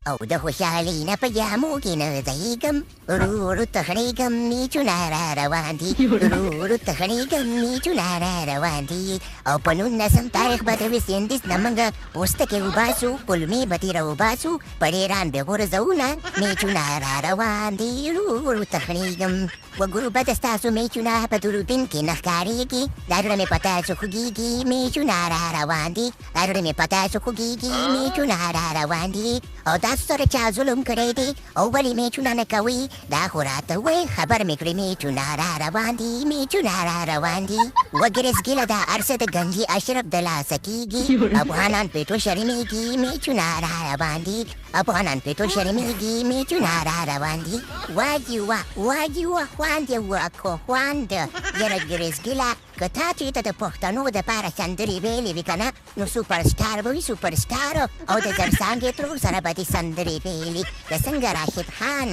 او د خوشحالۍ نه په جامو کې نه ځایږم ورو ورو تخنیږم میچونه را روان دي ورو ورو تخنیږم میچونه را روان دي او په 19 تاریخ به د ویسندیز نه موږ پوستکې وباسو کلمې به ترې راوباسو په ډېران به غورځو نه میچونه را روان دي ورو ورو تخنیږم وګورو به د ستاسو میچونه په دوربین کې نه ښکارېږي دا زړه مې په تاسو خوږېږي میچونه را روان دي دا زړه مې په تاسو خوږېږي میچونه را روان دي او تاسو سره چا ظلم کړی دی او ولې میچونه نه کوئ دا خو راته وایي خبر مې کړې میچونه را روان دي میچونه را روان دي وګرځ ګیله دا هر څه د ګنجي اشرف د لاسه کېږي افغانان پرې ټول شرمېږي میچونه را روان دي افغانان پرې ټول شرمېږي میچونه را روان دي واجي وه خواند یې وکړو خواند یاره ګرځ ګیله که تا چېرته د پښتنو دپاره سندرې ویلې وي که نه نو سوپر سټار به وي سوپر سټار او د زرڅانګې ترور سره به دې سندرې ویلي د څنګه راشد خان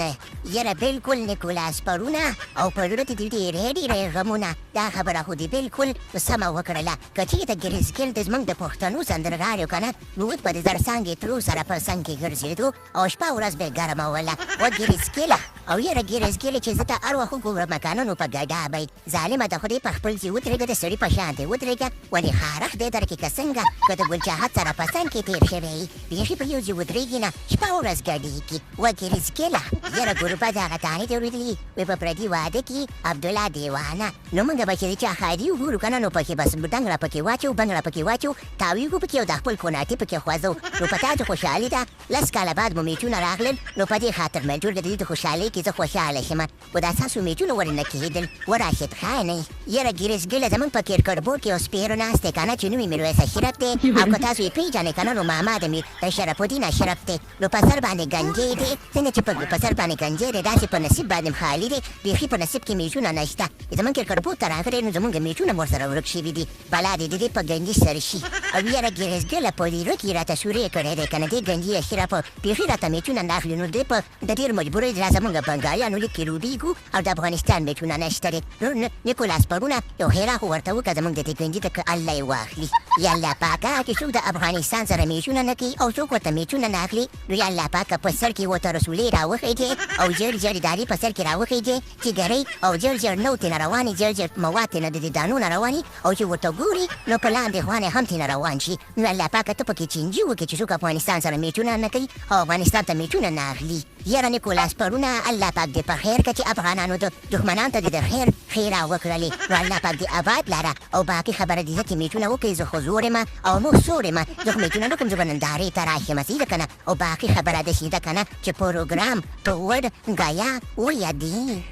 یاره بلکل نیکولاس پرونه او په زړه کې دې ډېرې ډېرې غمونه دا خبره خو دې بلکل سمه وکړله که چېرته ګرځګل د زموږ د پښتنو سندرغاړو که نه نو اوس به د زرڅانګې ترور سره په څنګ کې ګرځېدو او شپه ورځ به یې ګرموله وګرځګله او یاره ګرځګلې چې زه ته هر وخت وګورم قانونو په ګډا به ظالمه د خدای په خپل ځای ودرېږه د سړي په شان دې ودرېږه ولې خارښ دې درکې که څنګه که د ګلچاحت سره په څنګ کې تېر شوی یې بیخي په یو ځای ودرېږي نه شپه ورځ ګډېږي وګرځګله یاره ګروپه دغه تانې دې اورېدلي وایي په پردي واده کې عبدالله دیوانه نو موږ به چې د چا ښادي وګورو که نه نو پکې بس ډنګ را پکې واچو بنګ را پکې واچو تاویږو پکې او د خپل کوناټي پکې خوځو نو په تا چې خوشحالي ده 10 کاله بعد مو میچونه راغلل نو په دې خاطر مې جوړ د دې د خوشحالۍ کې زه خوشحاله شم خو دا ستاسو میچونه ولې نه کېدل وراشد خانې یاره ګرځګله زموږ په کرکټبورډ کې یو سپیرو ناست دی که نه چې نوم یې میرویس اشرف دی او که تاسو یې پېژنئ که نه نو ماما د شرف الدین اشرف دی نو په سر باندې ګنجی دی څنګه چې په سر باندې ګنجی دی داسې په نصیب باندې خالي دی بیخي په نصیب کې میچونه نشته زموږ کرکټبورډ ته راغلی نو زموږ میچونه ورسره ورک شوي دي بلا دې د دې په ګنجي سر شي او یاره ګرځګله په لیرو کې راته سورې کړی دی که نه دې ګنجي اشرف بیخي راته میچونه نه اخلي نو دی په د ډېر مجبورۍ را زموږ بنګالیانو لیک کې روبېږو او د افغانستان میچونه نشته دی نیکولاس پرونه یو خیره خو ورته وکړه زموږ د دې ګنجي ته که الله یې واخلي یا الله پاکه چې څوک د افغانستان سره میچونه نه کوي او څوک ورته میچونه نه اخلي نو یا الله پاکه په سر کې ورته رسولې راوخېږي او ژر ژر داري په سر کې راوخېږي چې ګرۍ او ژر ژر نو ترې نه روانې ژر ژر مواد ترې نه د دې دانو نه روانې او چې ورته ګوري نو په لاندې خوانې هم ترې نه روان شي نو الله پاکه ته پکې چینجي وکړې چې څوک افغانستان سره میچونه نه کوي او افغانستان ته میچونه نه اخلي یاره نیکولاس پرونه الله پاک دې په خیر که چې افغانانو د دښمنانو ته دې د خیر ښېرا وکړلې نو الله پاک دې آباد لره او باقي خبره دې زه چې میچونه وکړې زه خو زور یم او موږ سور یم زه خو میچونه نه کوم زه به نندارې ته راشم صحیح ده که نه او باقي خبره داسې ده که نه چې پروګرام په وډ ګایا ویادي